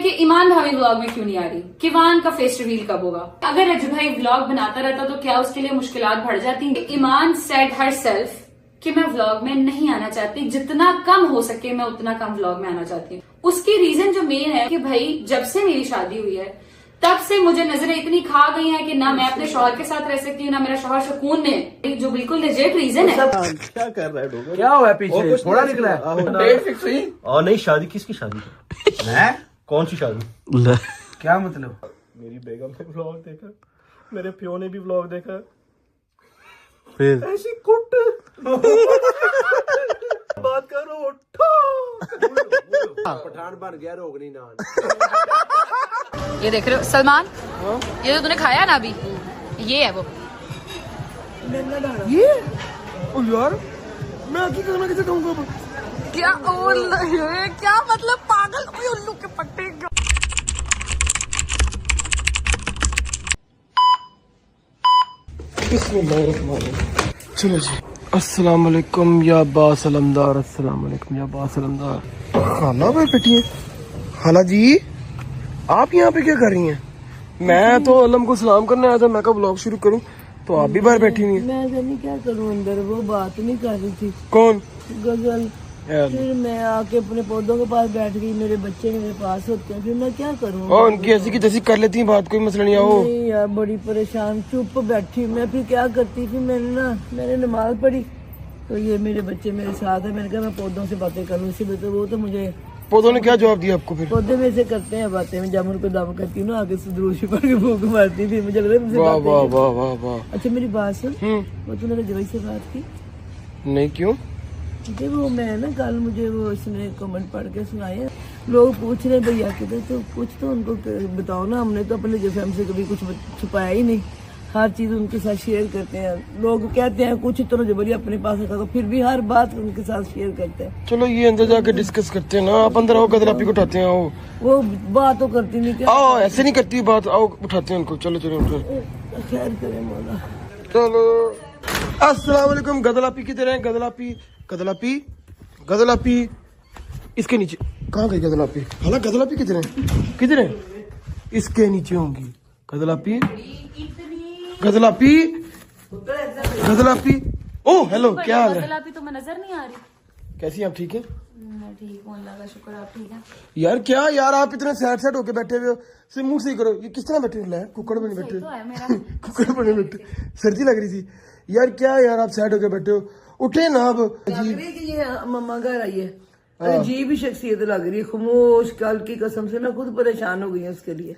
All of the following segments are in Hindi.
कि ईमान भाभी व्लॉग में क्यों नहीं आ रही, किवान का फेस रिवील कब होगा। अगर रज्जू भाई व्लॉग बनाता रहता तो क्या उसके लिए मुश्किलात बढ़ जाती। ईमान सेड हर सेल्फ कि मैं व्लॉग में नहीं आना चाहती, जितना कम हो सके मैं उतना कम व्लॉग में आना चाहती हूँ। उसकी रीजन जो मेन है कि भाई जब से मेरी शादी हुई है तब से मुझे नजरें इतनी खा गई हैं कि ना मैं अपने शौहर के साथ रह सकती हूँ, ना मेरा शौहर सुकून में, जो बिल्कुल लेजिट रीजन है। क्या कर रहा है? क्या हुआ है पीछे? थोड़ा निकला है। डेट फिक्स हुई? और नहीं, शादी किसकी शादी? मैं? कौन सी शादी? क्या मतलब? मेरी बेगम ने व्लॉग देखा, मेरे प्यो ने भी व्लॉग देखा, फिर ऐसी कुट बात करो। पठान बन गया रोगनी नान। ये देख रहे हो सलमान, ये जो तूने खाया ना अभी, ये है वो। ये ओ यार, मैं आगे खाना कैसे खाऊंगा? क्या क्या मतलब पागल उल्लू के पट्टे। चलो जी, अस्सलाम वालेकुम या बासलमदार, अस्सलाम वालेकुम या बासलमदार। खाना पे बैठी है खाला जी, आप यहाँ पे क्या कर रही हैं? मैं तो अलम को सलाम करने आया था, मैं कहा ब्लॉग शुरू करूं, तो आप भी बाहर बैठी हुई हैं। मैं जानी क्या करूं, अंदर वो बात नहीं कर रही थी। कौन? गजल। फिर मैं आके अपने पौधों के पास बैठ गई, मेरे बच्चे मेरे पास होते हैं, फिर मैं क्या करूं? और उनकी ऐसी की तैसी कर लेती हैं बात, कोई मसला नहीं। आओ। नहीं यार, बड़ी परेशान चुप बैठी मैं, फिर क्या करती। फिर मैंने नमाज पढ़ी तो ये मेरे बच्चे मेरे साथ है, मैंने कहा मैं पौधों से बातें करूँ, इसीलिए तो वो तो मुझे पौधों ने क्या जवाब दिया आपको? फिर पौधे में से करते हैं बातें, मैं जब उनको दम करती हूँ ना आगे से दुरूद पढ़ के भूख मारती थी, मुझे लग रहा है मुझसे वाह बातें वाह करती। वाह वाह वाह। अच्छा मेरी बात सुन, वो तूने रजवाई से बात की? नहीं, क्यों? मुझे वो मैं ना कल मुझे वो इसने कमेंट पढ़ के सुनाए, लोग पूछ रहे भैया किधर, तो कुछ तो उनको बताओ ना। हमने तो अपने जफम से कभी कुछ छुपाया ही नहीं, हर चीज उनके साथ शेयर करते हैं। लोग कहते हैं कुछ तो जबरी अपने पास रखा, तो फिर भी हर बात उनके साथ शेयर करते हैं। चलो ये अंदर जाके डिस्कस करते हैं ना, आप अंदर आओ, गदलापी को उठाते हैं। आओ। वो बात तो करती नहीं, क्या आओ, ऐसे नहीं करती बात, आओ उठाते हैं उनको। चलो चलो चलो खैर करे मौला। चलो। अस्सलाम वालेकुम। गदलापी किधर है? गदलापी गदलापी गदलापी, इसके नीचे कहाँ गई गदलापी? हाला गदलापी किधर है? किधर है? इसके नीचे होंगी गदलापी। गदलापी गदलापी। ओ हेलो, क्या हाल है? गदलापी तो मैं नजर नहीं आ रही। कैसी आप? ठीक है? मैं ठीक हूँ, अल्लाह का शुक्र, आप ठीक हैं? यार क्या यार, आप इतने सैड सैड होके बैठे हुए हो, सिर्फ मुंह सही करो। ये किस तरह बैठे हो? कुकड़ बने बैठे तो है मेरा। कुकड़ बने बैठे, सर्दी लग रही थी यार। क्या यार आप सैड होके बैठे हो? उठे ना अब। लग रही है कि ये मम्मा घर आई है, अजीब ही शख्सियत लग रही है, खामोश। कल की कसम से मैं खुद परेशान हो गई हूँ उसके लिए।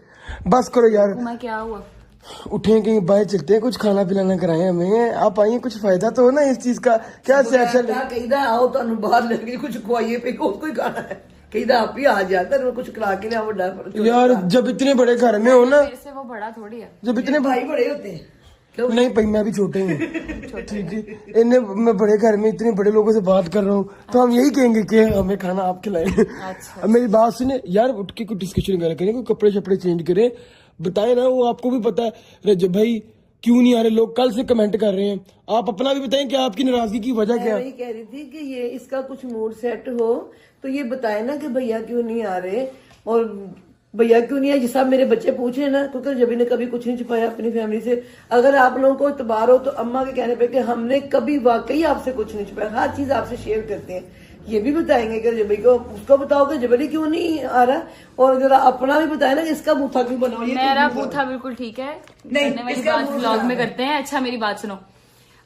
बस करो यार, मैं क्या हुआ? उठे कहीं बाहर चलते हैं, कुछ खाना पिलाना कराए हमें। आप आइए, कुछ फायदा तो हो ना इस चीज का। क्या सैड कहीं आओ तो बाहर लगे कुछ खुआइए पे कोई खाना है, कहीं आप ही आ जाता है कुछ खिला के लिया। यार जब इतने बड़े घर में हो ना, मेरे से वो बड़ा थोड़ी है। जब इतने भाई बड़े होते हैं। नहीं भाई, मैं भी छोटे ही हूँ। ठीक है, इन्हें मैं बड़े घर में इतने बड़े लोगों से बात कर रहा हूँ, तो हम यही कहेंगे कि हमें खाना आप खिलाएं। अच्छा। अब मेरी बात सुने यार, उठ के कुछ डिस्कशन करें, कोई कपड़े शपड़े चेंज करें, बताए ना। वो आपको भी पता है रजब भाई क्यों नहीं आ रहे, लोग कल से कमेंट कर रहे हैं। आप अपना भी बताएं कि आपकी नाराजगी की वजह क्या है? मैं कह रही थी कि ये इसका कुछ मूड सेट हो तो ये बताए ना कि भैया क्यों नहीं आ रहे, और भैया क्यों नहीं आए। जिस आप मेरे बच्चे पूछ रहे ना, क्योंकि जबी ने कभी कुछ नहीं छुपाया अपनी फैमिली से। अगर आप लोगों को इतबार हो तो अम्मा के कहने पे कि हमने कभी वाकई आपसे कुछ नहीं छुपाया, हर चीज आपसे शेयर करते हैं। ये भी बताएंगे कि जबी को, उसको बताओ कि जबरी क्यों नहीं आ रहा, और जरा अपना भी बताए ना कि इसका बूथा क्यों बनाओ। मेरा बूथा बिल्कुल ठीक है, नहीं वाली बात व्लॉग में करते हैं। अच्छा मेरी बात सुनो।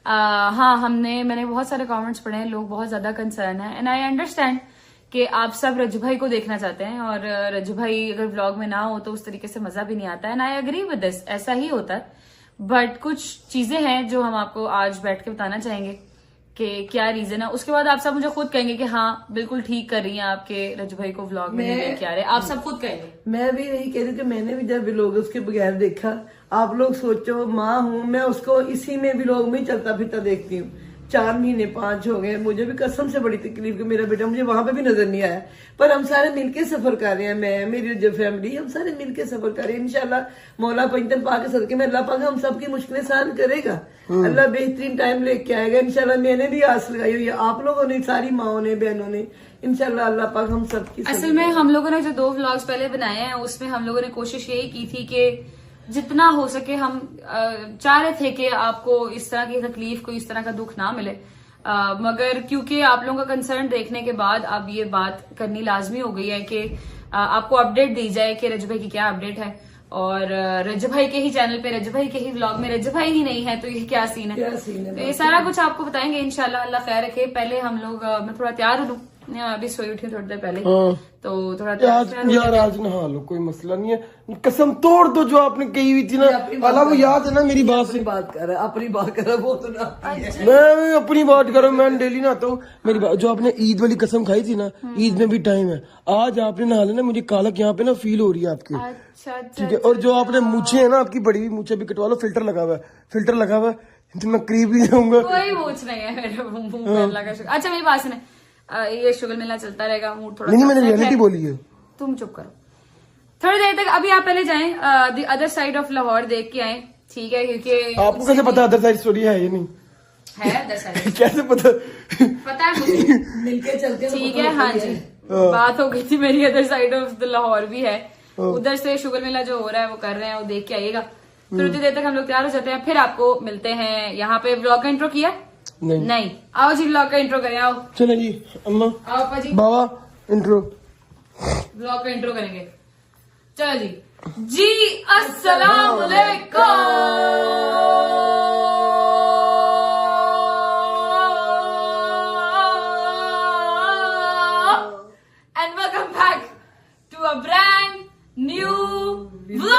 हाँ, मैंने बहुत सारे कमेंट्स पढ़े हैं, लोग बहुत ज्यादा कंसर्न है, एंड आई अंडरस्टैंड कि आप सब रज्जू भाई को देखना चाहते हैं, और रज्जू भाई अगर व्लॉग में ना हो तो उस तरीके से मजा भी नहीं आता है, and I agree with this, ऐसा ही होता है। बट कुछ चीजें हैं जो हम आपको आज बैठ के बताना चाहेंगे कि क्या रीजन है। उसके बाद आप सब मुझे खुद कहेंगे कि हाँ बिल्कुल ठीक कर रही हैं आपके रज्जू भाई को व्लॉग में नहीं लेके आ रहे, आप सब खुद कहेंगे। मैं भी यही कह रही कि मैंने भी जब व्लॉग उसके बगैर देखा, आप लोग सोचो माँ हूँ मैं, उसको इसी में व्लॉग में चलता फिरता देखती हूँ। 4 महीने 5 हो गए, मुझे भी कसम से बड़ी तकलीफ कि मेरा बेटा मुझे वहां पे भी नजर नहीं आया। पर हम सारे मिलके सफर कर रहे हैं, मैं मेरी जो फैमिली, हम सारे मिलके सफर कर रहे हैं। इंशाल्लाह मौला पंजतन पाक के सदके में अल्लाह पाक हम सबकी मुश्किलें सहन करेगा, अल्लाह बेहतरीन टाइम लेके आएगा इंशाल्लाह। मैंने भी आस लगाई हुई है, आप लोगों ने, सारी माओ ने, बहनों ने, इंशाल्लाह अल्लाह पाक हम सबकी असल में हम लोगों ने जो 2 व्लॉग्स पहले बनाए हैं उसमें हम लोगों ने कोशिश यही की थी कि जितना हो सके हम चाह रहे थे कि आपको इस तरह की तकलीफ कोई इस तरह का दुख ना मिले, मगर क्योंकि आप लोगों का कंसर्न देखने के बाद अब ये बात करनी लाजमी हो गई है कि आपको अपडेट दी जाए कि रजब भाई की क्या अपडेट है। और रजब भाई के ही चैनल पे, रजब भाई के ही व्लॉग में रजब भाई ही नहीं है तो ये क्या सीन है, तो ये सारा कुछ आपको बताएंगे इंशाल्लाह, अल्लाह खैर रखे। पहले हम लोग मैं थोड़ा तैयार हूँ, अभी सोई उठी थोड़ी देर पहले, तो थोड़ा यार आज नहा लो, कोई मसला नहीं है। कसम तोड़ दो जो आपने कही हुई थी ना, अल्लाह वो याद है ना मेरी बात से। बात कर रहा है, अपनी बात कर रहा है, वो तो ना मैं अपनी बात कर रहा हूँ, मैं डेली नहाता हूँ। मेरी बात जो आपने ईद वाली कसम खाई थी ना, ईद में भी टाइम है, आज आपने नहा लेना। मुझे कालक यहाँ पे ना फील हो रही है आपकी, अच्छा ठीक है। और जो आपने मूछे है ना आपकी बड़ी हुई मूछे भी कटवा लो, फिल्टर लगा हुआ है, फिल्टर लगा हुआ है, मैं करीब ही जाऊंगा। कोई पूछ नहीं है मेरे मुंह पे अल्लाह का शुक्र। अच्छा मेरी बात सुने, ये शुगर मिलना चलता रहेगा, मूड थोड़ा नहीं मैंने रियलिटी बोली है। तुम चुप करो थोड़ी देर तक, अभी आप पहले जाएं the other side of Lahore देख के आए, ठीक है, क्योंकि आपको कैसे पता अदर साइड स्टोरी है ये नहीं है अदर साइड? कैसे पता? पता है मुझे, मिलके चलते ठीक है। हाँ जी, बात हो गई थी मेरी, other side of the Lahore भी है, उधर से शुगर मिला जो हो रहा है वो कर रहे हैं, वो देख के आइएगा। फिर उतनी देर तक हम लोग तैयार हो जाते हैं, फिर आपको मिलते हैं। यहाँ पे व्लॉग का इंट्रो किया नहीं? आओ जी व्लॉग का इंट्रो करें, आओ। चलो जी अम्मा, आओ अपा जी, बाबा इंट्रो, व्लॉग का इंट्रो करेंगे। चलो जी, जी अस्सलाम वालेकुम and welcome back to a brand new vlog.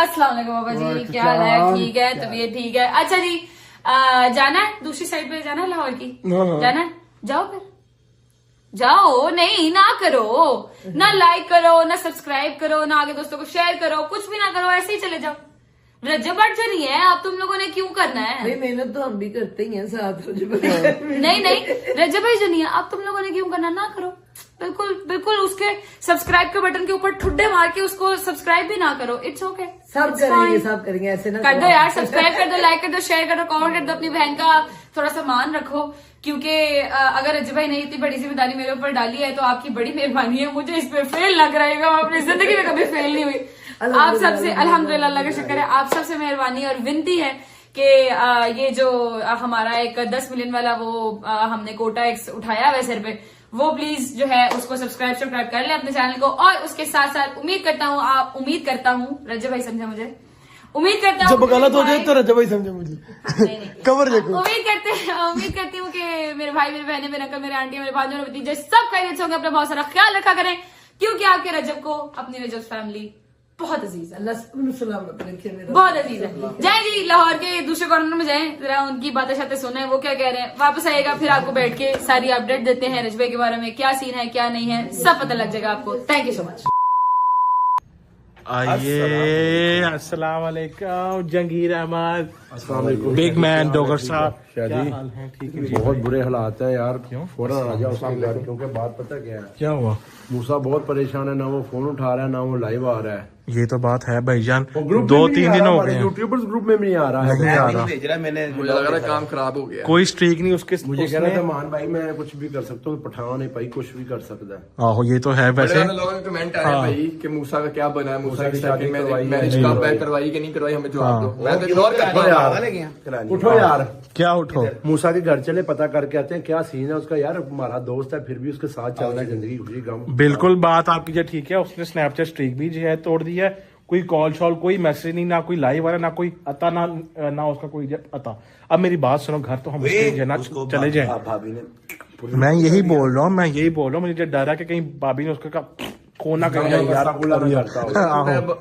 अस्सलाम वालेकुम बाबा जी, क्या हाल है? ठीक है, तबीयत ठीक है। अच्छा जी, जाना है दूसरी साइड पे, जाना है लाहौर की? जाना है, जाओ फिर जाओ। नहीं ना करो, ना लाइक करो, ना सब्सक्राइब करो, ना आगे दोस्तों को शेयर करो, कुछ भी ना करो, ऐसे ही चले जाओ। रजब भट्ट जो नहीं है, अब तुम लोगों ने क्यों करना है? भाई मेहनत तो हम भी करते ही हैं साथ। नहीं रजब भाई जो नहीं है, अब तुम लोगों ने क्यों करना, ना करो। बिल्कुल बिल्कुल उसके सब्सक्राइब के बटन के ऊपर ठुड्डे मार के उसको सब्सक्राइब भी ना करो, इट्स ओके। सब करेंगे ऐसे ना कर दो यार, सब्सक्राइब कर दो, लाइक कर दो, शेयर कर दो, कमेंट कर दो, अपनी बहन का थोड़ा सा मान रखो, क्योंकि अगर रजब भाई ने इतनी बड़ी जिम्मेदारी मेरे ऊपर डाली है तो आपकी बड़ी मेहरबानी है। मुझे इस पे फेल लग रहेगा, मैं अपनी जिंदगी में कभी फेल नहीं हुई। आप सबसे अल्हम्दुलिल्लाह, अल्लाह का शुक्र है, आप सबसे मेहरबानी और विनती है कि ये जो हमारा एक 10 मिलियन वाला वो हमने कोटा एक उठाया हुआ सिर पे, वो प्लीज जो है उसको सब्सक्राइब कर ले अपने चैनल को। और उसके साथ साथ उम्मीद करता हूँ रजब भाई समझे मुझे, उम्मीद करता हूँ जब गलत हो जाए तो रजब भाई समझे मुझे। नहीं। कवर देखो। उम्मीद करती हूँ कि मेरे भाई, मेरे बहने, मेरे अंकल, मेरे आंटी, मेरे भांजे, मेरे भतीजे सब खैरियत से होंगे, अपना बहुत सारा ख्याल रखा करें, क्योंकि आपके रजब को अपनी रजब फैमिली बहुत अजीज है, बहुत अजीज है। जाए जी लाहौर के दूसरे कॉर्नर में जाएं, जरा उनकी बातें शातें सुने, वो क्या कह रहे हैं। वापस आएगा फिर आपको बैठ के सारी अपडेट देते हैं रजबे के बारे में, क्या सीन है क्या नहीं है, सब पता लग जाएगा आपको। Thank you so much. आइए, अस्सलाम वालेकुम Jangir Ahmed, big man doctor साहब, क्या हाल है? ठीक है, बहुत बुरे हालात है यार। क्यों? फौरन आ जाओ उसके घर, क्योंकि बात पता क्या है, क्या हुआ? मूसा बहुत परेशान है, ना वो फोन उठा रहा है, ना वो लाइव आ रहा है। ये तो बात है भाईजान, ग्रुप 2-3 दिन हो गए हैं, यूट्यूबर्स ग्रुप में भी नहीं आ रहा है। नहीं आ रहा, मुझे लग रहा है काम खराब हो गया। कोई स्ट्रीक नहीं उसके। मुझे कह रहा था मान भाई मैं कुछ भी कर सकता हूँ, पठान नहीं पाई कुछ भी कर सकता है। आहो ये तो है वैसे। लोगों के कमेंट आ रहे हैं भाई कि मूसा का क्या बना है, मूसा की शादी मैरिज कब है, करवाई कि नहीं करवाई, हमें जवाब दो। मैं तो इग्नोर कर रहा हूं। उठो यार, क्या उठो? मूसा के घर चले, पता करके आते हैं क्या सीन है उसका। यार हमारा दोस्त है, फिर भी उसके साथ चलना है, जिंदगी खुशी गम। बिल्कुल बात आपकी जो ठीक है, उसने स्नैपचैट स्ट्रीक भी जो है तोड़ दी है। कोई कॉल शॉल, कोई मैसेज नहीं, ना कोई लाइव आ रहा, ना कोई अता, ना उसका कोई अता। अब मेरी बात सुनो, घर तो हम चले जाए। मैं यही बोल रहा हूँ, मुझे डर है कि कहीं भाभी ने उसका कोना कर दिया यार।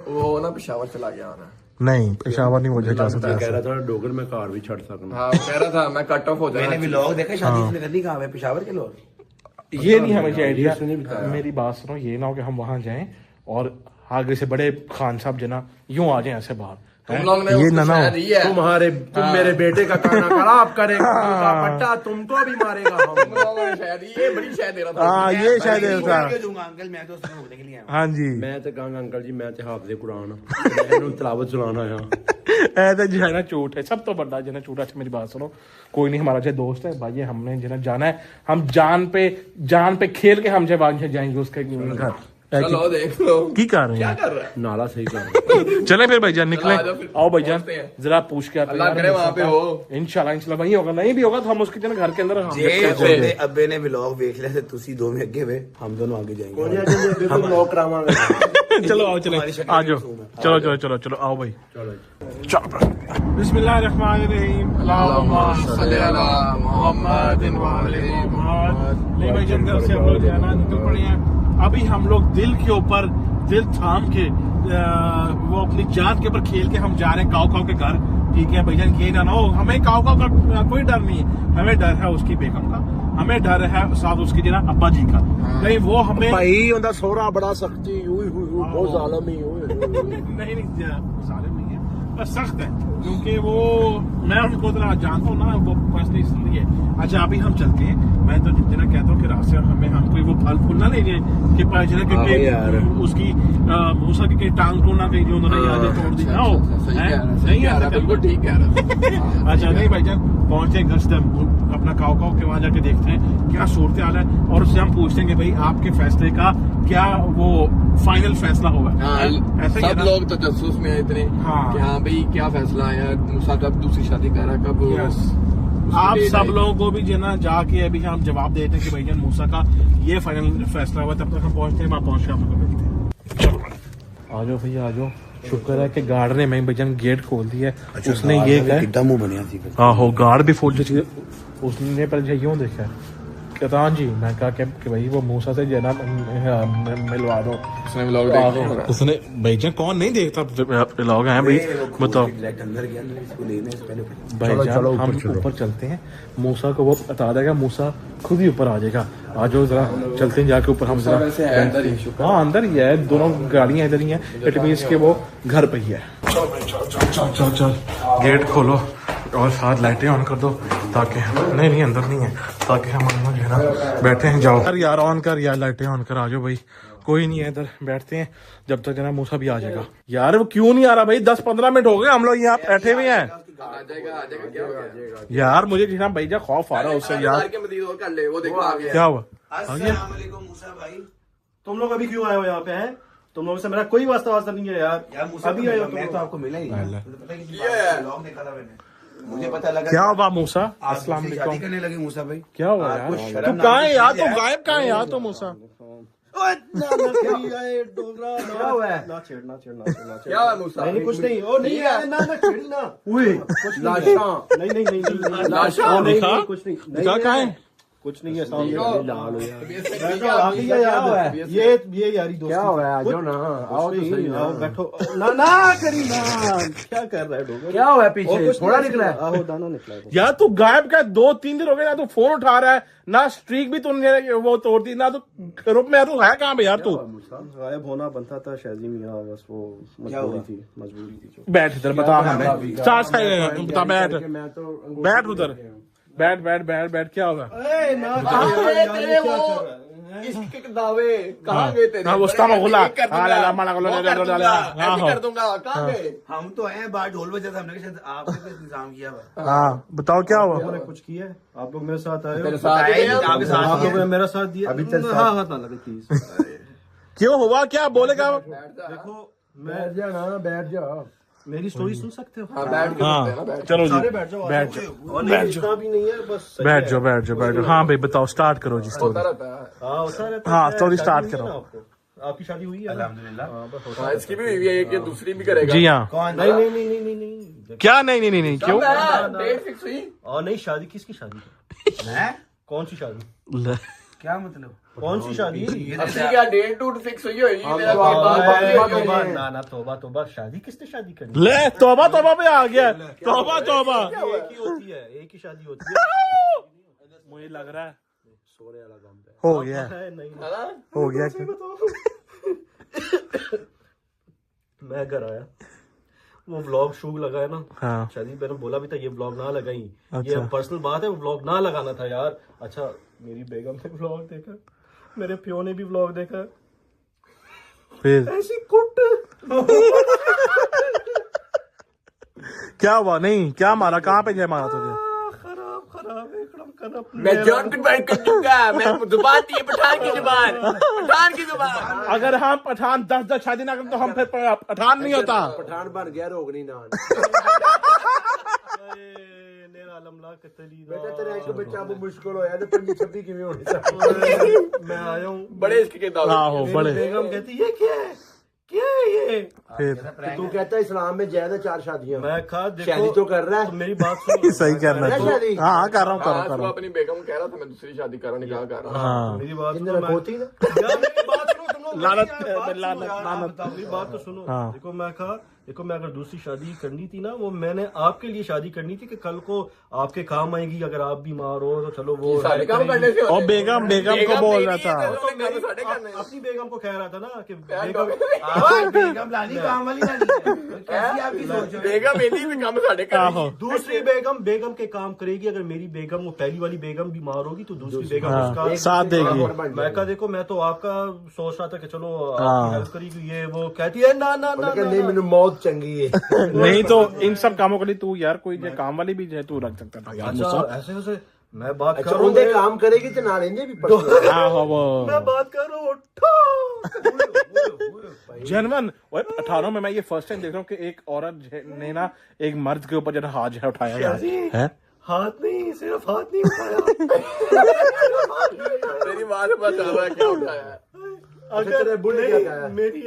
वो ना पेशावर चला गया नहीं, पेशावर नहीं मुझे जा सकता। कह रहा था डोगर में कार भी छड़ सकना। हाँ कह रहा था मैं कट ऑफ हो जाए। मैंने भी लोग देखे शादी से करनी, कहा है पेशावर के लोग। ये नहीं हमें आइडिया। मेरी बात सुनो, ये ना हो कि हम वहां जाएं और आगे से बड़े खान साहब जना यूं आ जाए ऐसे बाहर, तुम लोग ने ये उसको नाना शायद ही है तुम मेरे बेटे का खाना खराब करेगा पट्टा तुमको भी मारेगा हम तुम लोगों ने शायद ये बड़ी शायद दे रहा था हाँ ये शायद था दूंगा अंकल, मैं तो उसको घूमने के लिए आया हाँ जी मैं तो कहूँगा अंकल जी मैं तो हाफिज़े कुरान मैं तलावत चलाना है ऐसा जो है ना झूठ है सब तो बड़ा जो है झूठ। अच्छा मेरी बात सुनो, कोई नहीं हमारा जो दोस्त है भाई हमने जो है जाना है, हम जान पे खेल के हम जब आज जाएंगे उसके घर। चलो देख लो की कर रहे क्या हैं कर रहा है नाला सही कर चले फिर भाईजान निकले, चलो, आ जाओ फिर। आओ भाईजान पहुंचते हैं। जरा पूछ के आते हैं अल्लाह यार, करे वहाँ पे हो इंशाल्लाह वही होगा, नहीं भी होगा तो हम उसके जो है घर के अंदर हम जे अब्बे ने व्लॉग देख लिया थे तुसी दो में अगे वे हम दोनों आगे जाएंगे हम लोग करावांगे चलो आओ चले आ जाओ चलो चलो चलो चलो आओ भाई चलो बिस्मिल्लाहिर्रहमानिर्रहीम अल्लाहुम्मा सल्ली अला मुहम्मदिन व अली मुहम्मद। नहीं भाई जन घर से हम लोग जाना निकल पड़े हैं अभी, हम लोग दिल के ऊपर दिल थाम के वो अपनी जान के ऊपर खेल के हम जा रहे हैं काव के घर। ठीक है भैया ये ना हो, हमें काव का कोई डर नहीं है, हमें डर है उसकी बेगम का, हमें डर है साथ उसकी जना अब्बा जी का। नहीं वो हमें भाई उनका सोहरा बड़ा सख्ती बहुत जालिम ही नहीं जालिम नहीं है पर सख्त है, क्योंकि वो मैं उनको तो जानता हूँ ना वो पर्सनली इसलिए। अच्छा अभी हम चलते हैं, मैं तो जितना कहता हूँ कि रास्ते हमें हम कोई वो फल फूल ना ले जाए कि उसकी मूसा की टांग को ना कहीं जो उन्होंने याद तोड़ दी ना हो। सही कह रहा है, बिल्कुल ठीक कह रहा है। अच्छा नहीं भाईजान पहुंचे घर से अपना काव के वहां जाके देखते हैं क्या सूरत हाल है और उससे हम पूछते हैं कि भाई आपके फैसले का क्या वो फाइनल फैसला होगा। ऐसा ही है सब ना? लोग तो जसूस में इतने हाँ। कि हाँ भाई क्या फैसला आया, मूसा कब दूसरी शादी कर रहा है, कब उसकी आप डेट सब आई। लोगों को भी जो ना जाके अभी हम जवाब देते हैं कि भाईजान मूसा का ये फाइनल फैसला हुआ, तब तक हम पहुंचते हैं, वहां पहुंच के आप लोग मिलते हैं। आ जाओ भैया आ जाओ, शुक्र है कि गार्ड ने मैं भैया गेट खोल दिया है। उसने ये कहा कितना मुंह बनया थी आहो गार्ड भी फुल चीज उसने पहले यूं देखा कहता जी मैं कहा कि भाई वो मूसा से जना मिलवा दो। उसने व्लॉग देखा उसने भैया कौन नहीं देखता लोग हैं भाई बताओ अंदर गया इसको लेने से पहले भाईजान हम ऊपर चलते हैं, मूसा को वो बता देगा, मूसा खुद ही ऊपर आ जाएगा। आ जाओ जरा चलते हैं जाके ऊपर हम जरा। वैसे है अंदर ही, शुक्र। हाँ अंदर ही है, दोनों गाड़ियां इधर ही हैं, इट मीन्स के वो घर पे ही है। चल गेट खोलो और साथ लाइटें ऑन कर दो ताकि नहीं अंदर नहीं है, ताकि हम अंदर जो है ना बैठे हैं। जाओ यार ऑन कर यार लाइटें ऑन कर, आ जाओ भाई कोई नहीं है इधर बैठते हैं जब तक जना मूसा भी आ जाएगा। यार वो क्यों नहीं आ रहा भाई, 10-15 मिनट हो गए हम लोग यहाँ बैठे हुए हैं। आ जाएगा क्या हो गया? यार मुझे जितना भैया खौफ आ रहा है उससे यार। के मदीद और कर ले, वो देखो आ गया। क्या हुआ अस्सलाम वालेकुम मूसा भाई। तुम लोग अभी क्यों आए हो यहाँ पे हैं? तुम लोगों से मेरा कोई वास्ता नहीं है यार। यार मूसा अभी आए हो तुम मैं लोग। तो आपको मिला ही नहीं। पता है कि व्लॉग देखा था मैंने, मुझे पता लगा क्या हुआ मूसा? आप अस्सलाम मुझसे वालेकुम। शादी करने लगे मूसा भाई। क्या हुआ आपको यार? शर्म तू कहाँ है यार? नहीं तू गायब कहाँ है यार? तो मूसा क्या हुआ है? ना छेड़ना क्या हुआ मूसा? नहीं कुछ नहीं, ओ नहीं यार, ना छेड़ना। लाशा नहीं लाशा नहीं दिखा? कुछ नहीं दिखा कहाँ है? कुछ नहीं है सामने। क्या आगे क्या याद है? ये यारी दोस्ती। क्या हुआ है? आ जाओ ना, आओ तो सही ना। आओ बैठो ना करी ना। क्या कर रहा है डोगर? क्या हुआ है और पीछे? कुछ थोड़ा नहीं, निकला है। आहो दाना निकला है। यार तू गायब का 2-3 दिन हो गए ना, तू फोन उठा रहा है ना, स्ट्रीक भी तूने वो तोड़ दी ना, तू ग्रुप में है, तू है कहाँ पे यार? तू गायब होना बनता था शादी मियाँ, बस वो मजबूरी थी जो। बैठ इधर बता हमें, चार साइड बता, बैठ मैं तो बैठ उधर, बैठ क्या होगा? इसके दावे कहाँ गए तेरे? हाँ, उसका मगुला। कर दूंगा, हाँ, ला, माना, वो ला, कर दूंगा, ला, हाँ, ऐसे कर दूंगा, कहाँ गए? हम तो आए हैं बाहर ढोल बजा था, हमने कहा शायद आपने कुछ इंतजाम किया हुआ। हाँ बताओ क्या हुआ? मैंने कुछ किया है? आप लोग मेरे साथ आए तेरे हो? साथ ही गए? आपके साथ आप लोगों ने मेरा साथ दिया? अभी तक साथ- हाँ हाथ ना लगे प्लीज। क्यों हुआ क्या? बोलेगा? देखो बैठ जा ना, बैठ जा। मेरी स्टोरी सुन सकते हो? हाँ बैठ के हाँ सुनते हैं ना, बैठ। चलो जी सारे बैठ जाओ। बैठ जाओ और नहीं, इतना भी नहीं है, बस सही बैठ है। जाओ। हाँ भाई बताओ, स्टार्ट करो जी होता स्टोरी। रहता है। हाँ होता रहता हाँ, है। story शादी start हुई है करो। ना आपको? आपकी शादी हुई है ना? अल्हम्दुलिल्लाह। हाँ, बस होता हाँ, इसकी भी हुई है, एक ये दूसरी भी करेगा। जी हाँ। कौन? नहीं क्या नहीं क्यों? डेट फिक्स हुई? और नहीं, शादी किसकी शादी? हैं? कौन सी शादी? ले। क्या मतलब? कौन सी शादी? असली क्या डेट टूट फिक्स हुई है? मेरा तो बात तौबा, ना तौबा, शादी किसने शादी करी? ले तौबा पे आ गया। तौबा एक ही होती है, एक ही शादी होती है। मुझे लग रहा है हो गया नहीं हो गया। मैं घर आया, वो व्लॉग शूट लगा है ना, हाँ। शादी मैंने बोला भी था ये व्लॉग ना लगाई, अच्छा। ये पर्सनल बात है, वो व्लॉग ना लगाना था यार। अच्छा मेरी बेगम ने व्लॉग देखा, मेरे प्यो ने भी व्लॉग देखा, फिर ऐसी कुट क्या हुआ? नहीं क्या मारा? कहाँ पे जय मारा तुझे? खराब खराब एकदम खराब। मैं जॉन कन्वर्ट कर दूंगा, मैं जुबान थी पठान की जुबान, पठान की जुबान। अगर हम पठान 10 शादी ना करें तो हम फिर पठान नहीं होता। पठान बन गया रोगनी नान। बेटा तेरा एक बच्चा अब मुश्किल हो यार, 25-26 किवें होनी चाहिए। मैं आया हूँ बड़े इसके दादा आहो बड़े। बेगम कहती ये क्या है, क्या है ये? फिर तू कहता है इस्लाम में जायज है 4 शादियां। मैं कहा देखो शादी तो कर रहा है। तो मेरी बात सुनो। सही करना है शादी? हाँ कर रहा हूँ कर आज रहा वो हूँ। अपनी बेगम को कह रहा था मैं दूसरी शादी कर रहा हूँ, निकाह कर रहा हूँ। हाँ मेरी बात इन सुनो, दिनों होती ना। यार मेरी बात सुनो तुम लोग, लानत मेरी बात सुनो लानत यार, लानत। बताओ, मेरी बात तो सुनो। हाँ। देखो मैं कहा, देखो मैं अगर दूसरी शादी करनी थी ना, वो मैंने आपके लिए शादी करनी थी कि कल को आपके काम आएगी, अगर आप बीमार हो तो चलो वो शादी काम करने से और बेगम को बोल रहा था। अपनी बेगम को कह रहा था ना कि बेगम लानी काम वाली लानी कैसी आपकी सोच है? बेगम मेरी भी काम साढ़े आहो। दूसरी बेगम के काम करेगी। अगर मेरी बेगम, वो पहली वाली बेगम बीमार होगी तो दूसरी बेगम हाँ, उसका साथ देगी। मैं कहा देखो मैं तो आपका सोच रहा था कि चलो हाँ। आपकी हेल्प करेगी, ये वो कहती है ना ना ना नहीं मैंने मौत चंगी है। नहीं तो इन सब कामों के लिए तू यार कोई जो काम वाली भी जो तू रख सकता था यार। अच्छा ऐसे ऐसे मैं बात कर अच्छा रहा उनके हूँ, काम करेगी तो ना लेंगे भी पर्सनल। आहो वो मैं बात कर रहा हूँ। जनवन 18 में मैं ये फर्स्ट टाइम देख रहा हूँ कि एक औरत ने ना एक मर्द के ऊपर जो हाथ जो है उठाया यार है। हाथ नहीं, सिर्फ हाथ नहीं उठाया। तेरी माँ से पता चल रहा है क्या उठाया है। अगर बुढ़े क्या कहा है? मेरी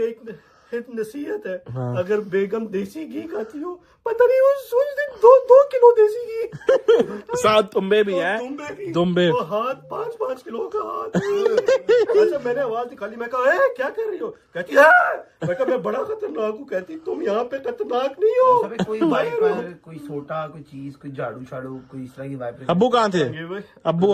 एक नसीहत है, अगर बेगम देसी घी खाती हो, पता नहीं वो उस दिन 2 किलो देसी घी साथ तुम्बे भी है। दुम्बे वो हाथ 5 किलो का हाथ। अच्छा मैंने आवाज निकाली, मैं कहा "ए, क्या कर रही हो?" कहती है मैं कहा मैं बड़ा खतरनाक हूँ। कहती तुम यहाँ पे खतरनाक नहीं हो। कोई वाइपर, कोई सोटा, कोई चीज, कोई झाड़ू शाड़ू, कोई इस तरह की वाइपर। अब्बू कहाँ थे? अब्बू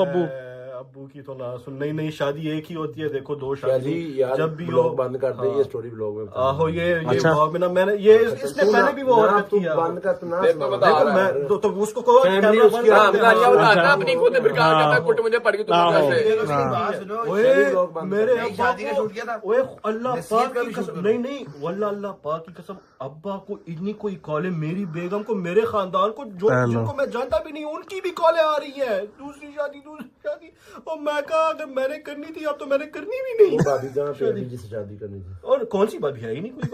अब्बू की तो ना सुन, नहीं शादी एक ही होती है। देखो 2 जी शादी यार जब भी हो ब्लॉग बंद कर दे, ये स्टोरी ब्लॉग में आहो ये अच्छा। ब्लॉग में ना मैंने ये इसने पहले भी वो हरकत तू किया। बंद कर, तू ना मैं सुना। तो बता देखो रहा है। मैं तो उसको कहो फैमिली कैमरा उसकी बंद हाँ, कर दे। बताइए, बताता अच्छा। अपनी खुद बेकार करता है, कुट मुझे पड़ गई तुम्हारे आहो। से। बात सुनो, ओए, शादी ब्लॉग बंद मेरे कर। एक अब्बा शादी का को शूट किया था। ओए अल्लाह नसीहत पाक का की भी कसम, शूट नहीं वल्लाह अल्लाह पाक की कसम, अब्बा को इतनी कोई कॉलें, मेरी बेगम को, मेरे खानदान को, जो हेलो। जिनको मैं जानता भी नहीं उनकी भी कॉलें आ रही है। दूसरी शादी। और मैं कहा अगर मैंने करनी थी अब तो मैंने करनी भी नहीं। वो भाभी जहाँ पे अभी जिससे शादी करनी थी। और कौन सी भाभी है ही नहीं कोई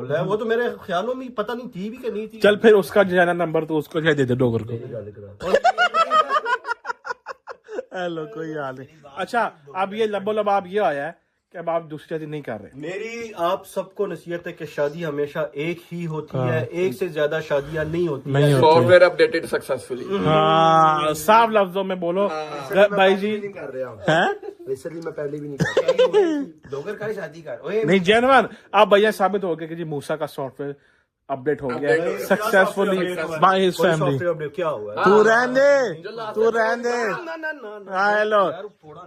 भाभी। वो तो मेरे ख्यालों में पता नहीं थी भी कि नहीं थी। चल फिर उसका जो है ना नंबर तो उसको दे दे डोगर को। गल करा। हेलो कोई हाल नहीं। अच्छा अब ये लबो लब आप ये आया है कि अब आप दूसरी शादी नहीं कर रहे। मेरी आप सबको नसीहत है कि शादी हमेशा एक ही होती है, एक से ज्यादा शादियां नहीं होती नहीं है। होती। Software updated successfully. हाँ साफ लफ्जों में बोलो भाई जी नहीं कर रहे हम। हैं? रिसेंटली मैं पहले भी नहीं कर रहा। डोगर का ही शादी कर। ओए नहीं जेनवन अब भैया साबित हो गया कि जी मूसा का सॉफ्टवेयर अपडेट हो गया successfully by his family. Software update क्या हुआ है? तू रहने दे हेलो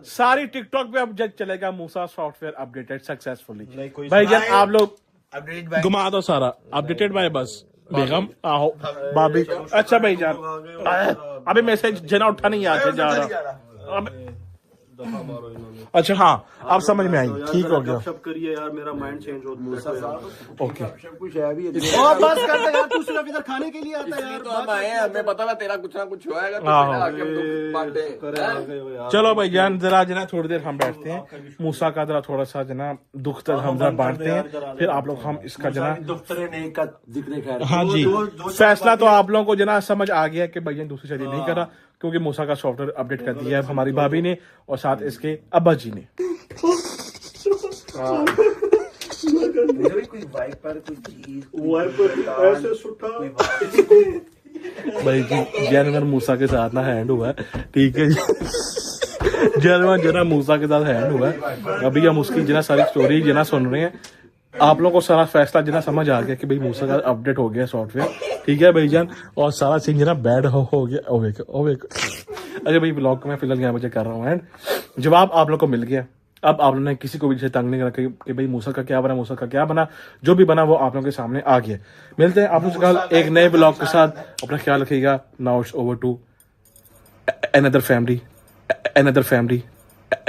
सारी टिकटॉक पे अब जब चलेगा मूसा सॉफ्टवेयर अपडेटेड सक्सेसफुली। भाई जान आप लोग अपडेट बाय घुमा दो सारा अपडेटेड बाय बस बेगम आहो भाभी। अच्छा भाई जान अभी मैसेज जना उठा नहीं आते जा रहा अब। अच्छा हाँ अब समझ में आई ठीक हो गया। सब करिए यार मेरा माइंड चेंज हो। ओके सब कुछ है भी। और बस कर दे यार, तू सिर्फ इधर खाने के लिए आता है यार। तो हम आए हैं, हमें पता है तेरा कुछ ना कुछ होएगा तो हाँ। पहले आके हम दुख बांटते हैं। चलो भाई जान जरा जना थोड़ी देर हम बैठते हैं मूसा का जरा थोड़ा सा जना दुख तक हम जरा बांटते हैं फिर आप लोग हम इसका जना दुख्तरे ने का जिक्र खैर। हाँ जी फैसला तो आप लोगों को जना समझ आ गया कि भैया दूसरी शादी नहीं करा क्योंकि मूसा का सॉफ्टवेयर अपडेट कर दिया है हमारी भाभी ने और साथ इसके अब्बा जी ने। कोई वाइपर, कोई चीज, ऐसे सुठा भाई जी जैनवर मूसा के साथ ना हैंड हुआ है ठीक है जी जैनवर जना मूसा के साथ हैंड हुआ है। अभी हम उसकी जना सारी स्टोरी जना सुन रहे हैं। आप लोगों को सारा फैसला जना समझ आ गया कि भाई मूसा का अपडेट हो गया सॉफ्टवेयर ठीक है भाईजान और सारा सीन जना बैड हो गया ओवे अच्छा भाई ब्लॉग को मैं फिलहाल यहाँ बजे कर रहा हूँ एंड जवाब आप लोग को मिल गया अब आप लोगों ने किसी को भी जैसे तंग नहीं करा कि भाई मूसा का क्या बना, मूसा का क्या बना, जो भी बना वो आप लोगों के सामने आ गया। मिलते हैं आप लोगों से कल एक नए ब्लॉग के साथ, अपना ख्याल रखिएगा। Now it's over to another family, another family,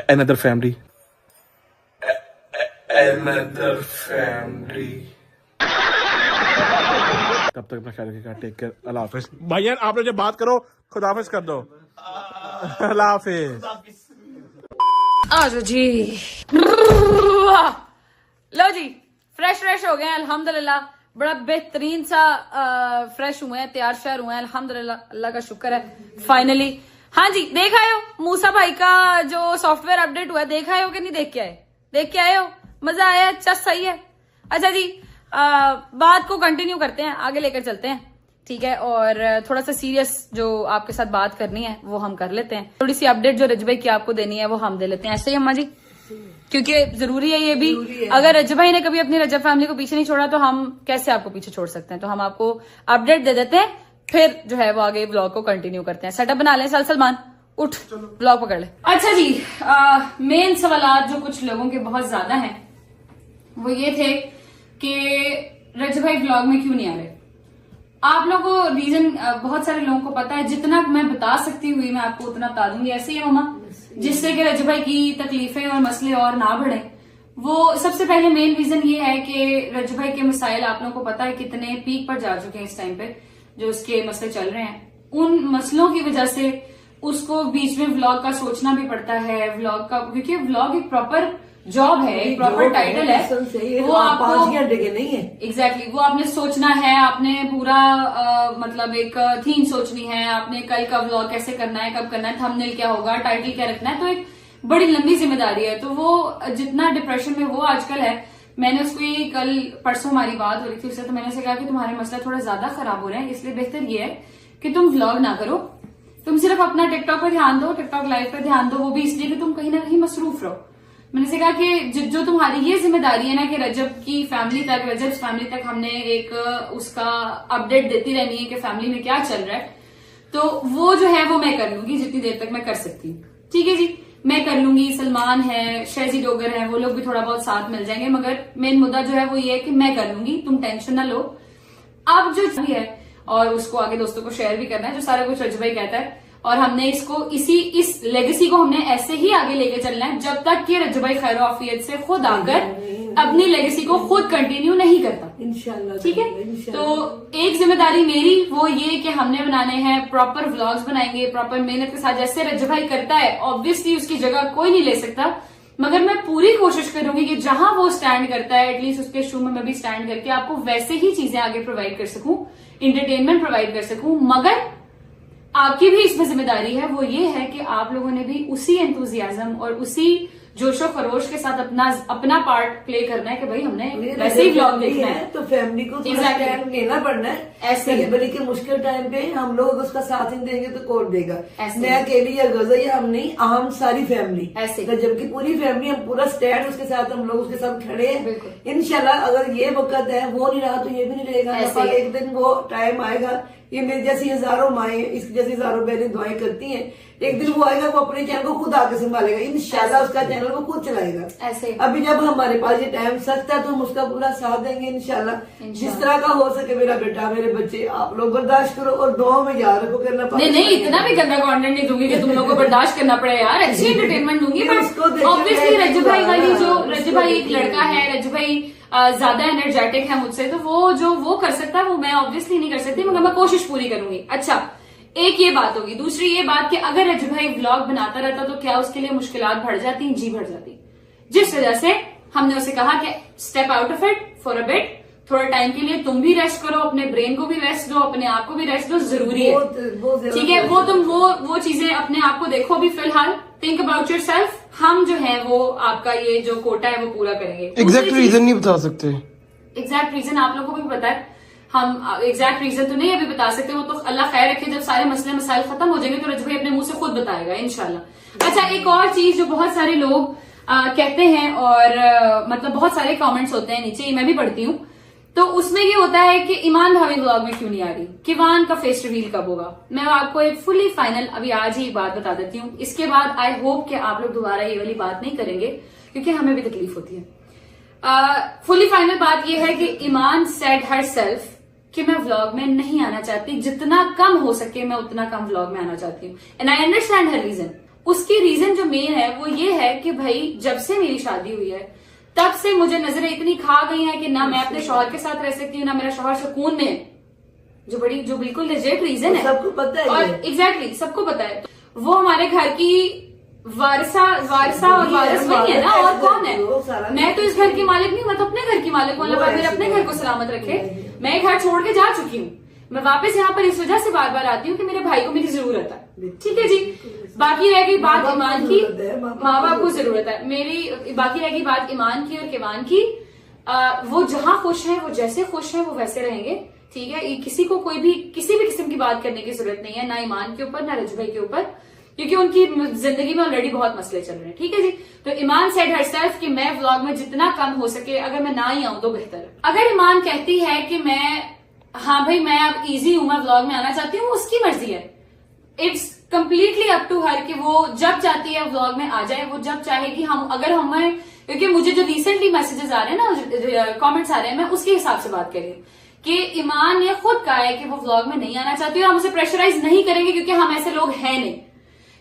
another family, another family। तब तक अपना ख्याल रखिएगा। टेक केयर, अल्लाह हाफिज। भैया आप लोग जब बात करो खुदा हाफिज कर दो। अल्लाह हाफिज। आ जाओ जी। लो जी, फ्रेश हो गए हैं अल्हम्दुलिल्लाह। बड़ा बेहतरीन सा फ्रेश हुए हैं, तैयार शहर हुए हैं अल्हम्दुलिल्लाह, अल्लाह का शुक्र है फाइनली। हाँ जी, देख आए हो मूसा भाई का जो सॉफ्टवेयर अपडेट हुआ है, देख आए हो कि नहीं देख के आए? देख के आए हो? मजा आया? अच्छा सही है। अच्छा जी, बात को कंटिन्यू करते हैं, आगे लेकर चलते हैं, ठीक है। और थोड़ा सा सीरियस जो आपके साथ बात करनी है वो हम कर लेते हैं। थोड़ी सी अपडेट जो रजब भाई की आपको देनी है वो हम दे लेते हैं, ऐसे ही अम्मा जी, क्योंकि जरूरी है ये भी। अगर रजब भाई ने कभी अपनी रजब फैमिली को पीछे नहीं छोड़ा तो हम कैसे आपको पीछे छोड़ सकते हैं। तो हम आपको अपडेट दे देते हैं, फिर जो है वो आगे ब्लॉग को कंटिन्यू करते हैं। सेटअप बना लें, सलमान उठ, ब्लॉग पकड़ ले। अच्छा जी, मेन सवाल जो कुछ लोगों के बहुत ज्यादा हैं वो ये थे कि रजब भाई ब्लॉग में क्यों नहीं आ रहे। आप लोगों को रीजन बहुत सारे लोगों को पता है, जितना मैं बता सकती हुई मैं आपको उतना बता दूंगी। ऐसे ही है मामा, जिससे कि रजब भाई की तकलीफें और मसले और ना बढ़े। वो सबसे पहले मेन रीजन ये है कि रजब भाई के मसाइल आप लोगों को पता है कितने पीक पर जा चुके हैं इस टाइम पे, जो उसके मसले चल रहे हैं। उन मसलों की वजह से उसको बीच में व्लॉग का सोचना भी पड़ता है, व्लॉग का, क्योंकि व्लॉग एक प्रॉपर जॉब है, एक प्रॉपर टाइटल है, वो आपको 5 घंटे के नहीं है। एग्जैक्टली वो आपने सोचना है, आपने पूरा मतलब एक थीम सोचनी है, आपने कल का व्लॉग कैसे करना है, कब करना है, थंबनेल क्या होगा, टाइटल क्या रखना है, तो एक बड़ी लंबी जिम्मेदारी है। तो वो जितना डिप्रेशन में वो आजकल है, मैंने उसको ये कल परसों हमारी बात हो रही थी उससे, तो मैंने उसे कहा कि तुम्हारे मसला थोड़ा ज्यादा खराब हो रहे हैं, इसलिए बेहतर ये है कि तुम व्लॉग ना करो, तुम सिर्फ अपना टिकटॉक पे ध्यान दो, टिकटॉक लाइव पे ध्यान दो, वो भी इसलिए कि तुम कहीं ना कहीं मसरूफ रहो। मैंने से कहा कि जो तुम्हारी ये जिम्मेदारी है ना कि रजब की फैमिली तक, रजब फैमिली तक हमने एक उसका अपडेट देती रहनी है कि फैमिली में क्या चल रहा है, तो वो जो है वो मैं कर लूंगी जितनी देर तक मैं कर सकती हूँ। ठीक है जी, मैं कर लूंगी। सलमान है, शहजी डोगर है, वो लोग भी थोड़ा बहुत साथ मिल जाएंगे, मगर मेन मुद्दा जो है वो ये है कि मैं कर लूंगी, तुम टेंशन ना लो। अब जो भी है और उसको आगे दोस्तों को शेयर भी करना है, जो सारा कुछ रजब भाई कहता है, और हमने इसको इस लेगेसी को हमने ऐसे ही आगे लेके चलना है जब तक कि रजब भाई खैर आफियत से खुद आकर अपनी लेगेसी को खुद कंटिन्यू नहीं करता। इंशाल्लाह, ठीक है। तो एक जिम्मेदारी मेरी वो ये कि हमने बनाने हैं प्रॉपर व्लॉग्स, बनाएंगे प्रॉपर मेहनत के साथ, जैसे रजब भाई करता है। ऑब्वियसली उसकी जगह कोई नहीं ले सकता, मगर मैं पूरी कोशिश करूंगी कि जहां वो स्टैंड करता है एटलीस्ट उसके शू में मैं भी स्टैंड करके आपको वैसे ही चीजें आगे प्रोवाइड कर सकूं, इंटरटेनमेंट प्रोवाइड कर सकूं। मगर आपकी भी इसमें जिम्मेदारी है, वो ये है कि आप लोगों ने भी उसी एंथुजियाज्म और उसी जोशो खरोश के साथ अपना पार्ट प्ले करना है कि भाई हमने वैसे ही व्लॉग देखना है, तो फैमिली को थोड़ा टाइम लेना पड़ना है। ऐसे बल्कि मुश्किल टाइम पे हम लोग उसका साथ नहीं देंगे तो कौन देगा। मैं अकेली या गजा या हम नहीं, हम सारी फैमिली ऐसे, जबकि पूरी फैमिली, हम पूरा स्टैंड उसके साथ, हम लोग उसके साथ खड़े हैं। इंशाल्लाह अगर ये वक्त है वो नहीं रहा तो ये भी नहीं रहेगा। एक दिन वो टाइम आएगा, ये मेरी जैसी हजारों माएं, इसकी जैसी हजारों बहनें दुआएं करती हैं, एक दिन वो आएगा वो अपने चैनल को खुद आके संभालेगा, इंशाल्लाह उसका चैनल वो खुद चलाएगा। ऐसे अभी जब हमारे पास ये टाइम सख्त है तो हम उसका पूरा साथ देंगे इंशाल्लाह। जिस तरह का हो सके मेरा बेटा, मेरे बच्चे, आप लोग बर्दाश्त करो और दुआ में याद रखो करना। नहीं, इतना भी गंदा कंटेंट नहीं दूंगी कि तुम लोग को बर्दाश्त करना पड़े यार, अच्छी एंटरटेनमेंट दूंगी। ऑब्वियसली रजब भाई वाली जो रजब भाई एक लड़का है, रजब भाई ज्यादा एनर्जेटिक है मुझसे, तो वो जो वो कर सकता है वो मैं ऑब्वियसली नहीं कर सकती, मगर मैं कोशिश पूरी करूंगी। अच्छा, एक ये बात होगी। दूसरी ये बात कि अगर रजब भाई व्लॉग बनाता रहता तो क्या उसके लिए मुश्किलात बढ़ जाती? जी बढ़ जाती। जिस वजह से हमने उसे कहा कि step out of it for a bit, थोड़ा टाइम के लिए तुम भी रेस्ट करो, अपने ब्रेन को भी रेस्ट दो, अपने आप को भी रेस्ट दो, जरूरी है। ठीक है, वो तुम वो चीजें अपने आप को देखो भी फिलहाल, थिंक अबाउट योरसेल्फ। हम जो है वो आपका ये जो कोटा है वो पूरा करेंगे। एग्जैक्ट रीजन नहीं बता सकते, एग्जैक्ट रीजन आप लोगों को भी पता है, हम एग्जैक्ट रीजन तो नहीं अभी बता सकते, वो तो अल्लाह खैर रखे, जब सारे मसले मसाइल खत्म हो जाएंगे तो रजब भाई अपने मुंह से खुद बताएगा इंशाल्लाह। अच्छा, एक और चीज जो बहुत सारे लोग कहते हैं और मतलब बहुत सारे कमेंट्स होते हैं नीचे, मैं भी पढ़ती हूँ, तो उसमें ये होता है कि ईमान भाभी व्लॉग में क्यों नहीं आ रही, किवान का फेस रिवील कब होगा। मैं आपको एक फुली फाइनल अभी आज ही बात बता देती हूँ, इसके बाद आई होप कि आप लोग दोबारा ये वाली बात नहीं करेंगे, क्योंकि हमें भी तकलीफ होती है। फुली फाइनल बात यह है कि ईमान सेड हर सेल्फ कि मैं व्लॉग में नहीं आना चाहती, जितना कम हो सके मैं उतना कम व्लॉग में आना चाहती हूँ। And I understand her reason. उसकी रीजन जो मेन है वो ये है कि भाई जब से मेरी शादी हुई है तब से मुझे नजरें इतनी खा गई हैं कि ना मैं अपने शौहर के साथ रह सकती हूँ, ना मेरा शौहर सुकून में है, जो बिल्कुल लेजिट रीजन है। सबको पता है और एग्जैक्टली सबको पता है। वो हमारे घर की वारसा और वारिस वही है ना, और कौन है? मैं तो इस घर की मालिक नहीं, मैं तो अपने घर की मालिक हूँ। अल्लाह पाक मेरे अपने घर को सलामत रखे। मैं घर छोड़ के जा चुकी हूँ, मैं वापस यहाँ पर इस वजह से बार बार आती हूँ कि मेरे भाई को मेरी जरूरत है। ठीक है जी। बाकी रह गई बात ईमान की, माँ बाप को जरूरत है मेरी। बाकी रह गई बात ईमान की और किवान की। वो जहाँ खुश है, वो जैसे खुश है, वो वैसे रहेंगे। ठीक है, किसी को कोई भी किसी भी किस्म की बात करने की जरूरत नहीं है, ना ईमान के ऊपर ना रजू भाई के ऊपर, क्योंकि उनकी जिंदगी में ऑलरेडी बहुत मसले चल रहे हैं। ठीक है जी। तो ईमान सेड हरसेल्फ कि मैं व्लॉग में जितना कम हो सके अगर मैं ना ही आऊं तो बेहतर है। अगर ईमान कहती है कि हाँ भाई मैं अब इजी हूं, मैं व्लॉग में आना चाहती हूँ, उसकी मर्जी है। It's completely up to her कि वो जब चाहती है व्लॉग में आ जाए, वो जब चाहेगी। हम अगर हमें, क्योंकि मुझे जो रिसेंटली मैसेजेस आ रहे हैं ना, कमेंट्स आ रहे हैं, मैं उसके हिसाब से बात कर रही हूँ कि ईमान ने खुद कहा है कि वो व्लॉग में नहीं आना चाहती और हम उसे प्रेशराइज नहीं करेंगे क्योंकि हम ऐसे लोग हैं नहीं।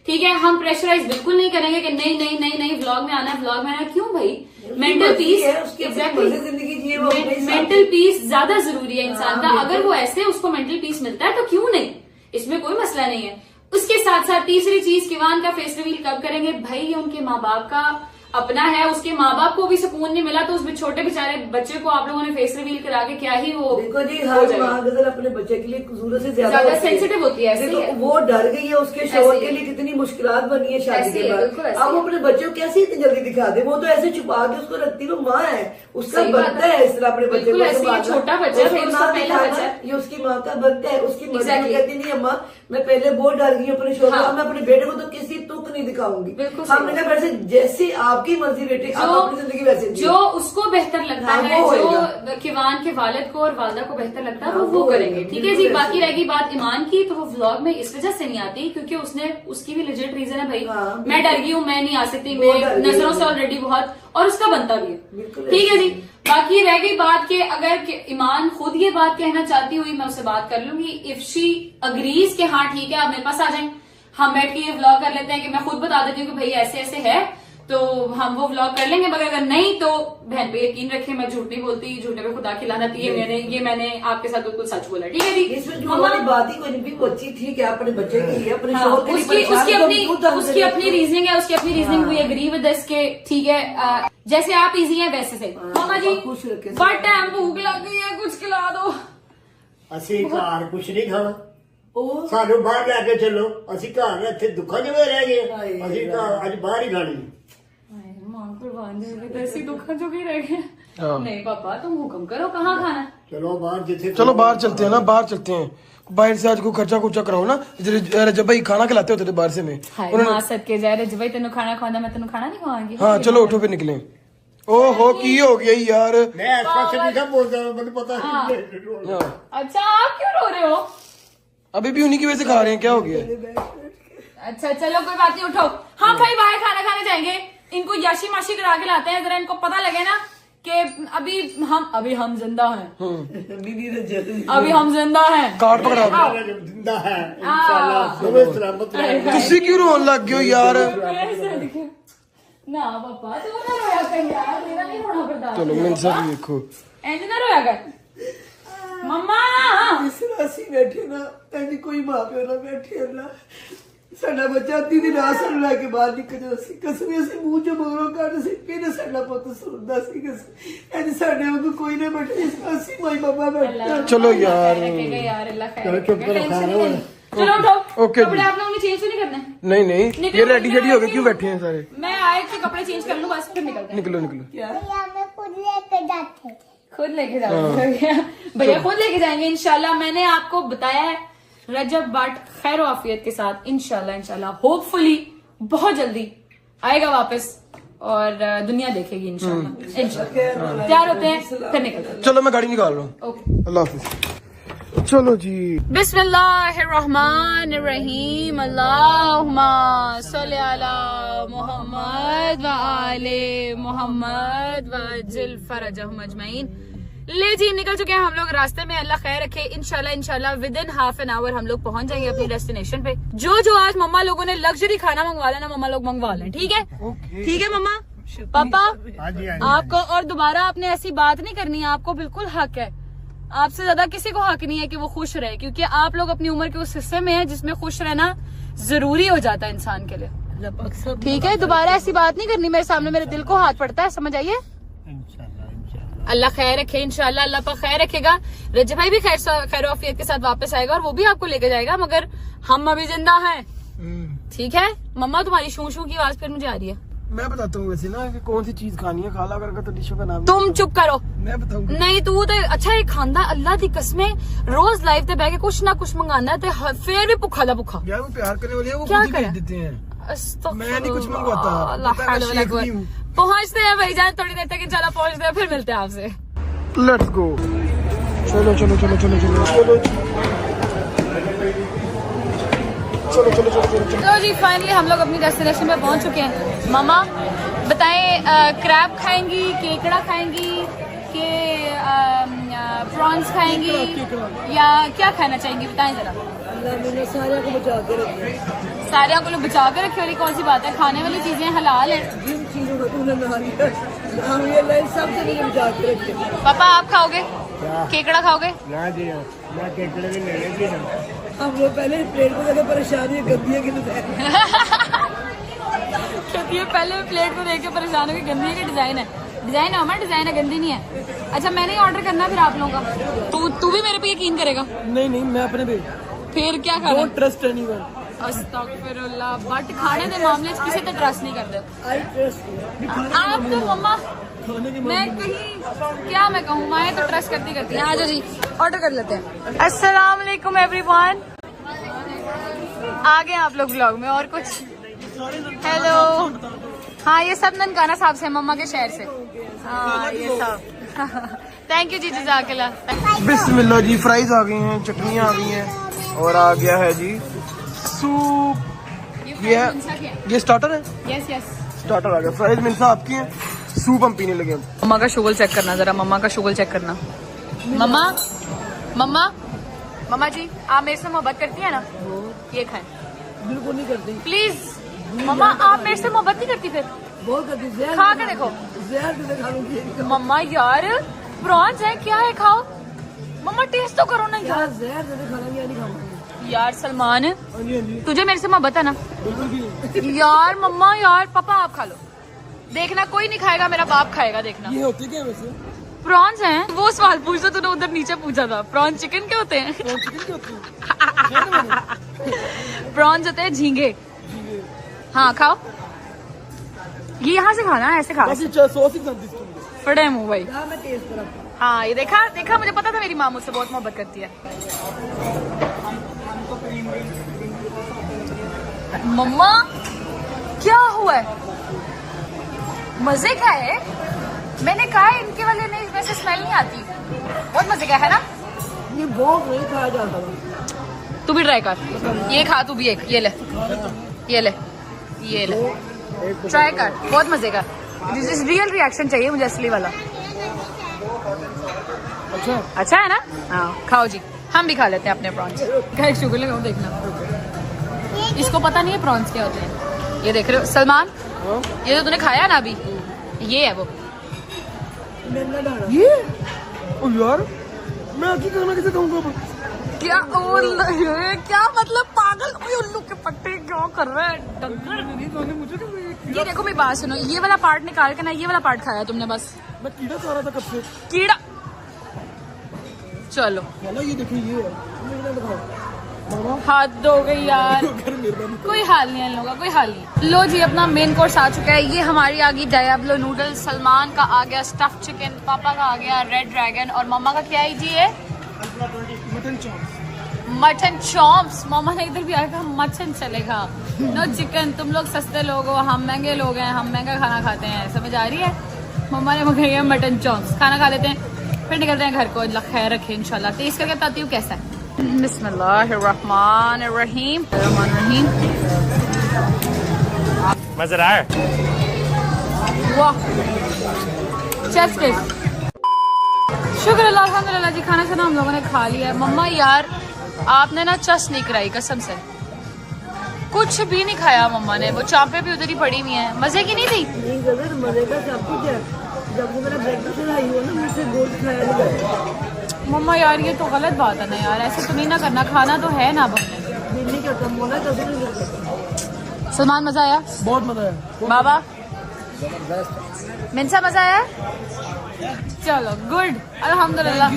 ठीक है, हम प्रेशराइज बिल्कुल नहीं करेंगे कि नहीं नहीं नहीं नहीं व्लॉग में आना है, व्लॉग में आना। क्यों भाई? Mental peace, exactly, mental peace ज्यादा जरूरी है इंसान का। अगर वो ऐसे उसको मेंटल पीस मिलता है तो क्यों नहीं, इसमें कोई मसला नहीं है। उसके साथ साथ तीसरी चीज, किवान का फेस रिवील कब करेंगे? भाई ये उनके माँ बाप का अपना है, उसके माँ बाप को भी सुकून नहीं मिला तो उस छोटे बेचारे बच्चे को आप लोगों ने फेस रिवील करा के क्या ही वो। देखो जी, हर माँ अगर अपने बच्चे के लिए जरूरत से ज्यादा सेंसिटिव होती है। देखो वो डर गई है, उसके शौहर के लिए कितनी मुश्किलात बनी है शादी के बाद। अब वो अपने बच्चे को कैसे इतनी जल्दी दिखा दे? वो तो ऐसे छुपा के उसको रखती, वो माँ है, उसका बनता है इस तरह अपने बच्चे को। छोटा बच्चा ये उसकी माँ का बनता है, उसकी मर्जी कहती नहीं अम्मा मैं पहले बहुत डर गई अपने शौहर, मैं अपने बेटे को तो किसी तुक नहीं दिखाऊंगी। हमने कहा वैसे जैसे आपकी मर्जी बेटे, आप अपनी जिंदगी वैसे जो उसको बेहतर लगता है, जो किवान के वालिद को और वालदा को बेहतर लगता है वो करेंगे। ठीक है जी। बाकी रहेगी बात ईमान की, तो वो व्लॉग में इस वजह से नहीं आती क्योंकि उसकी भी लेजिट रीजन है भाई, मैं डर गई हूँ, मैं नहीं आ सकती, मैं नजरों से ऑलरेडी बहुत, और उसका बनता भी है। ठीक है जी। बाकी रह गई बात कि अगर ईमान खुद ये बात कहना चाहती हुई, मैं उससे बात कर लूंगी। इफ शी अग्रीज के हाँ ठीक है आप मेरे पास आ जाएं, हम बैठ के ये व्लॉग कर लेते हैं कि मैं खुद बता देती हूँ कि भाई ऐसे ऐसे है, तो हम वो व्लॉग कर लेंगे। मगर अगर नहीं तो बहन पे यकीन रखें, मैं झूठ नहीं बोलती, झूठे पे खुदा की लानत। मैंने आपके साथ बिल्कुल सच बोला। ठीक है जी। इसमें हमारी बात ही कोई नहीं, वो अच्छी ठीक है अपने बच्चे के लिए, अपने शौहर के लिए। उसकी अपनी रीजनिंग है, उसकी अपनी reasoning. We agree with this के ठीक है, जैसे आप इजी हैं वैसे से। मामा जी बट टाइम भूख लग गई है, कुछ खिला दो। ਅਸੀਂ ਘਰ ਕੁਛ ਨਹੀਂ ਖਾਣਾ, ਸਾਨੂੰ ਬਾਹਰ ਲੈ ਕੇ ਚੱਲੋ। ਅਸੀਂ ਘਰ ਇੱਥੇ ਦੁੱਖਾਂ ਜਿਵੇਂ ਰਹਿ ਗਏ, ਅਸੀਂ ਘਰ ਅੱਜ ਬਾਹਰ ਹੀ ਖਾਣੀ। ऐसी दुखा जो भी रह गए। नहीं पापा तुम हुक्म करो, कहाँ खाना? चलो बाहर, जिथे चलो बाहर चलते हैं ना, बाहर चलते हैं। बाहर से आज को खर्चा कुर्चा कराओ ना, जब भाई खाना खिलाते होते थे बाहर से में। मां सदके जाए रजब भाई, तेन खाना खवाना, मैं तेन खाना नहीं खवाऊंगी। हाँ चलो उठो फिर निकले। ओहो की हो गया यार, मैं इस पास नहीं था बोलता, मुझे पता नहीं। अच्छा आप क्यों रो रहे हो? अभी भी उन्हीं की वजह से खा रहे हैं, क्या हो गया? अच्छा चलो कोई बात नहीं, उठो। हाँ भाई बाहर खाना खाने जाएंगे, इनको याशी माशी करा के लाते हैं, जरा इनको पता लगे ना कि अभी हम जिंदा हैं, अभी हम जिंदा हैं। कार्ड पकड़ा जिंदा है इंशाल्लाह, तुम्हें सलामत रहेगा। तुसी क्यों रोन लग गए हो यार? ना पापा तू ना रोया कर यार, मेरा नहीं रोना पड़ता। चलो मैं सब देखो, ऐसे ना रोया कर मम्मा। ਅਸੀਂ ਬੈਠੇ ਨਾ ਕਹਿੰਦੀ ਕੋਈ ਮਾਂ ਪਿਓ ਨਾ ਬੈਠੇ ਅੱਲਾ ਸਾਡਾ ਬੱਚਾ ਅੱਧੀ ਦੀ ਰਾਤ ਸਾਨੂੰ ਲੈ ਕੇ ਬਾਹਰ ਨਿਕਲ ਜਾਂਦਾ ਸੀ, ਕਸਮੀ ਅਸੀਂ ਮੂੰਹ ਚੋਂ ਮਗਰੋਂ ਕੱਢ ਸੀ ਕਿਹਨੇ ਸਾਡਾ ਪੁੱਤ ਸੁਣਦਾ ਸੀ, ਕਹਿੰਦੀ ਸਾਡੇ ਵਾਂਗੂ ਕੋਈ ਨਾ ਬੈਠੇ, ਅਸੀਂ ਮਾਈ ਬਾਬਾ ਬੈਠੇ। चलो यार चलो चुप करो, खा रहे हो। चलो उठो। ओके कपड़े आप लोगों ने चेंज नहीं करने? नहीं नहीं, ये रेडी जेडी हो गए, क्यों बैठे हैं सारे? मैं आए थे कपड़े चेंज कर लूं बस, फिर निकलते हैं। निकलो निकलो। खुद लेके जाओगे भैया, खुद लेके जाएंगे इंशाल्लाह। मैंने आपको बताया है रजब बट खैर आफियत के साथ इंशाल्लाह होपफुली बहुत जल्दी आएगा वापस और दुनिया देखेगी इंशाल्लाह। तैयार होते हैं फिर निकलते हैं। चलो मैं गाड़ी निकाल रहा हूँ। ओके अल्लाह हाफिज। चलो जी। बिस्मिल्लाहिर्रहमानिर्रहीम। अल्लाहुम्मा सल्ली अला मुहम्मद व आले मुहम्मद व अज्जिल फरजहुम अजमईन। ले जी, निकल चुके हैं हम लोग रास्ते में। अल्लाह खैर रखे। इंशाल्लाह with in half an hour हम लोग पहुंच जाएंगे अपनी डेस्टिनेशन पे। जो आज मम्मा लोगों ने लग्जरी खाना मंगवा लेना, मम्मा लोग मंगवा लें। ठीक है? ठीक है मम्मा पापा, आपको और दोबारा आपने ऐसी बात नहीं करनी है। आपको बिल्कुल हक है, आपसे ज्यादा किसी को हक नहीं है कि वो खुश रहे, क्योंकि आप लोग अपनी उम्र के उस हिस्से में हैं जिसमें खुश रहना जरूरी हो जाता है इंसान के लिए। ठीक है? दोबारा ऐसी बात नहीं करनी मेरे सामने, मेरे दिल को हाथ पड़ता है, समझ आइए। अल्लाह खैर रखे, इंशाल्लाह अल्लाह पर खैर रखेगा। रजब भाई भी खैर आफियत के साथ वापस आएगा और वो भी आपको लेके जाएगा, मगर हम अभी जिंदा हैं। ठीक है? मम्मा तुम्हारी शू शू की आवाज फिर मुझे आ रही है। मैं बताता हूँ वैसे ना कि कौन सी चीज खानी है। खाला करके तो डिशों का नाम तुम चुप करो। मैं बताऊंगा। नहीं तू तो अच्छा एक खांदा, अल्लाह दी कसमें रोज लाइव ते बह के कुछ ना कुछ मंगाना ते फिर भी भुखा दा भुखा। यार वो प्यार करने वाले हैं, वो क्या खुद ही करें? भेज देते हैं। मैं नहीं कुछ अस्तगफिरुल्लाह। मंगवाता। अल्लाह पता है, मैं शेख नहीं हूँ। पहुंचते हैं भाईजान, थोड़ी देर तक इंशाल्लाह पहुंचते हैं, फिर मिलते हैं आपसे। Let's go. चलो चलो चलो चलो चलो चलो चलो चलो चलो चलो। तो जी फाइनली हम लोग अपनी डेस्टिनेशन पे पहुंच चुके हैं। मामा बताएं, क्रैब खाएंगी, केकड़ा खाएंगी कि प्रॉन्स खाएंगी या क्या खाना चाहेंगी? बताएं जरा। अल्लाह मैंने सारे को बचा के रखे। सारे को बचा के रखे वाली कौन सी बात है? खाने वाली चीजें हलाल है। जिन चीजों को तुमने नहा लिया, हम ये लाइन सब से मुझे बचा के रखे। पापा आप खाओगे केकड़ा? खाओगे? ना जी, मैं केकड़े भी ले लेगी ना। हम लोग पहले प्लेट को ज्यादा परेशानी है, गंदी है कि क्योंकि ये पहले प्लेट को देख के परेशान हो, गंदी है कि डिजाइन है? डिजाइन है हमारा, डिजाइन है, गंदी नहीं है। अच्छा मैंने ऑर्डर करना फिर आप लोगों का। तू भी मेरे पे यकीन करेगा? नहीं नहीं, मैं अपने पे। फिर क्या खाना? Don't trust anyone. अस्तगफिरुल्लाह। बट खाने के मामले किसी पे ट्रस्ट नहीं करते आई ट्रस्ट। आप तो मम्मा, मैं कहीं क्या मैं कहूँ, माए तो ट्रस्ट करती करती है। आ जाओ जी, ऑर्डर कर लेते हैं। अस्सलाम वालेकुम एवरीवन। आ गए आप लोग ब्लॉग में और कुछ? हेलो। हाँ ये सब ननकाना साहब से, मम्मा के शहर से। हाँ ये सब। थैंक यू जी, जज़ाकल्लाह। बिस्मिल्लाह जी। फ्राइज आ गई हैं, चटनियाँ आ गई हैं और आ गया है जी सूप। ये है, ये स्टार्टर है। यस यस, स्टार्टर आ गया। फ्राइज मिनसा आपकी है, सूप हम पीने लगे। मम्मा का शुगल चेक करना जरा, मम्मा का शुगल चेक करना। मम्मा मम्मा मम्मा जी, आप मेरे से मोहब्बत करती है ना? ये खाएं। बिल्कुल नहीं करती। प्लीज मम्मा, आप मेरे से मोहब्बत नहीं करती? फिर बहुत करती। जहर खा के देखो। जहर दे खा लूंगी। मम्मा यार प्रॉन्स है, क्या है? खाओ मम्मा, टेस्ट तो करो ना यार। जहर दे खा लूंगी या नहीं खाऊंगी? यार सलमान, तुझे मेरे से मोहब्बत है ना? यार मम्मा, यार पापा आप खा लो, देखना कोई नहीं खाएगा, मेरा बाप खाएगा, देखना। ये होती क्या वैसे? प्रॉन्स हैं। वो सवाल पूछता तूने उधर नीचे पूछा था। प्रॉन्स चिकन के होते हैं? प्रॉन्स होते हैं झींगे। हाँ खाओ, ये यहाँ से खाना, ऐसे खा। फटे मुंह भाई। हाँ ये देखा देखा, मुझे पता था मेरी माँ मुझसे बहुत मोहब्बत करती है। मम्मा क्या हुआ है? मजे का है? मैंने कहा इनके वाले नहीं, वैसे स्मेल नहीं आती। बहुत मजे का है ना? ये बहुत नहीं खाया जाता। तू भी ट्राई कर, ये खा तू भी एक, ये ले ये ले ये ले, ट्राई कर, बहुत मजे का। रियल रिएक्शन चाहिए मुझे, असली वाला। अच्छा है ना? हाँ खाओ जी, हम भी खा लेते हैं अपने प्रॉन्स। शुगर लगाओ, देखना इसको पता नहीं है प्रॉन्स क्या होते हैं। ये देख रहे हो सलमान, ये जो तूने खाया ना अभी, ये है वो। ये ओ यार, मैं आगे खाना कैसे खाऊंगा? क्या क्या मतलब? पागल उल्लू के पट्टे क्यों कर रहे हैं? ये देखो मेरी बात सुनो, ये वाला पार्ट निकाल के ना ये वाला पार्ट खाया तुमने बस। मैं कीड़ा खा रहा था कब से। कीड़ा? चलो ये देखो, ये है। हाथ हो गई यार। कोई हाल नहीं है इन लोगों का, कोई हाल नहीं। लो जी, अपना मेन कोर्स आ चुका है। ये हमारी आ गई डायब्लो नूडल्स, सलमान का आ गया स्टफ चिकन, पापा का आ गया रेड ड्रैगन, और मम्मा का क्या है जी? ये मटन चॉप्स। मम्मा ने इधर भी आया, मटन चलेगा, नो चिकन। तुम लोग सस्ते लोग हो, हम महंगे लोग हैं, हम महंगा खाना खाते हैं, समझ आ रही है? मम्मा ने मंगाई है मटन चॉप्स, खाना खा लेते हैं फिर निकलते हैं घर को। अल्लाह खैर रखे इंशाल्लाह। टेस्ट करके बताती हूँ कैसा है। बिस्मिल्लाहिर्रहमानिर्रहीम। मजेदार। वाह चेस्ट किस। शुक्र अल्लाह अल्हम्दुलिल्लाह जी, खाना खाना हम लोगों ने खा लिया है। मम्मा यार आपने ना चस नहीं कराई कसम से, कुछ भी नहीं खाया मम्मा ने। वो चापे भी उधर ही पड़ी हुई हैं। मजे की नहीं थी? नहीं गदर मजे का सब कुछ है। जब वो मेरा ब्रेकफास्ट चढ़ाई हो ना, मुझसे गोश्त खाया नहीं गया। मम्मा यार ये तो गलत बात है ना यार, ऐसे तो नहीं ना करना। खाना तो है ना। दिल्ली का कम होना तो सलमान मजा आया? बहुत मजा है बाबा मिनसा मजा आया? चलो गुड अल्हम्दुलिल्लाह।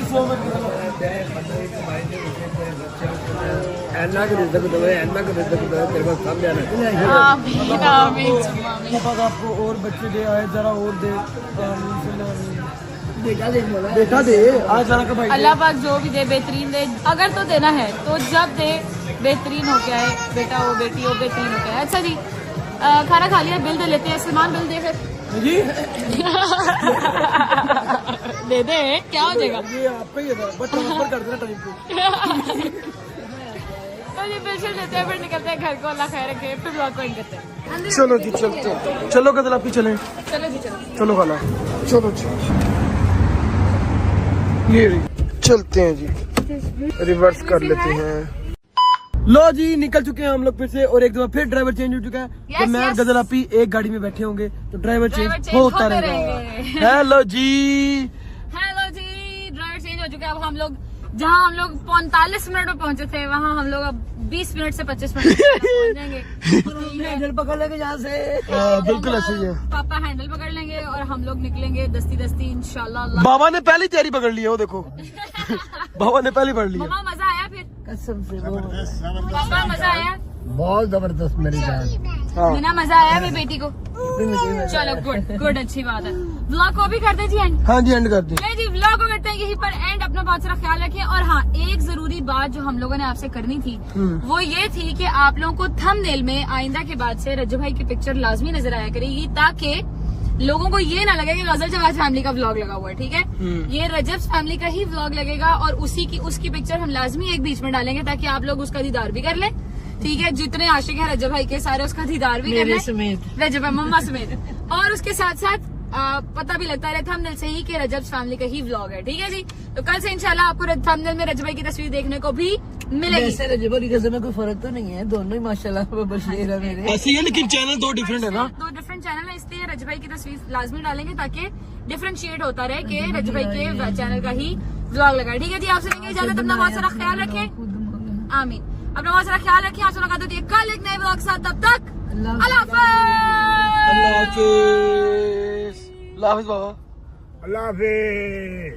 आमीन आमीन आपको और बच्चे दे आए, जरा और दे। बेटा दे बोला। बेटा दे आज जरा का भाई। अल्लाह पाक जो भी दे बेहतरीन दे। अगर तो देना है तो जब दे बेहतरीन हो के आए। बेटा हो बेटी हो बेहतरीन हो के आए। अच्छा जी खाना खा लिया, बिल दे लेते हैं। सलमान बिल दे फिर। जी दे दे क्या हो जाएगा? ये आपका ही है बट ट्रांसफर कर देना टाइम पे। तो ये बिल शिल देते हैं, फिर निकलते हैं घर को। अल्लाह खैर रखे, फिर ब्लॉग को एंड करते हैं। चलो जी चलते हैं। चलो गदलापी चलें। चलो जी चलो। चलो खाला चलो जी। ये चलते हैं जी, रिवर्स कर लेते हैं। लो जी निकल चुके हैं हम लोग फिर से, और एक दफा फिर ड्राइवर चेंज हो चुका है। तो मैं और गदलापी एक गाड़ी में बैठे होंगे तो ड्राइवर चेंज होता रहेगा। हेलो जी ड्राइवर चेंज हो चुका है। अब हम लोग जहाँ हम लोग 45 मिनट में पहुंचे थे, वहाँ हम लोग अब 20 मिनट से 25 मिनट में पहुंच जाएंगे। हैंडल पकड़ लेंगे यहाँ से। बिल्कुल ऐसे ही है। पापा हैंडल पकड़ लेंगे और हम लोग निकलेंगे दस्ती दस्ती इंशाल्लाह। बाबा ने पहली तैयारी पकड़ ली है, वो देखो बाबा ने पहली पकड़ ली है। मम्मा मजा आया फिर? कसम से पापा मजा आया? बहुत जबरदस्त मेरी जान। मीना मजा आया मेरी बेटी को? चलो गुड गुड अच्छी बात है। व्लॉग को भी करते जी एंड? हाँ जी एंड कर दी जी। व्लॉग को करते हैं यहीं पर एंड। अपना बहुत सारा ख्याल रखें। और हाँ एक जरूरी बात जो हम लोगों ने आपसे करनी थी वो ये थी कि आप लोगों को थंबनेल में आइंदा के बाद से रज्जू भाई की पिक्चर लाजमी नजर आया करेगी, ताकि लोगों को ये ना लगे कि गजल जवाज फैमिली का व्लॉग लगा हुआ है। ठीक है, ये रजब फैमिली का ही व्लॉग लगेगा और उसकी पिक्चर हम लाजमी एक बीच में डालेंगे ताकि आप लोग उसका दीदार भी कर लें। ठीक है, जितने आशिक हैं रजब भाई के सारे उसका दीदार भी कर लें रजब मम्मा समेत। और उसके साथ साथ पता भी लगता है थंबनेल से ही कि रजब फैमिली का ही व्लॉग है। ठीक है जी, तो कल से इंशाल्लाह आपको थंबनेल में रजब भाई की तस्वीर देखने को भी मिलेगी। वैसे रजब और रजब में कोई फर्क तो नहीं है, दोनों ही माशाल्लाह बशीर है मेरे। ऐसे ही है, लेकिन चैनल दो डिफरेंट है ना। दो डिफरेंट चैनल है, इसलिए रजब भाई की तस्वीर लाजमी डालेंगे ताकि डिफरेंशिएट होता रहे कि रजब भाई के चैनल का ही व्लॉग लगा। ठीक है जी, आपसे लेंगे इजाजत। अपना बहुत सारा ख्याल रखें। आमीन। अपना बहुत सारा ख्याल रखें। आपसे मुलाकात होती है कल एक नए व्लॉग के साथ। तब तक अल्लाह हाफिज़। अल्लाह हाफिज़ बाबा। अल्लाह हाफिज।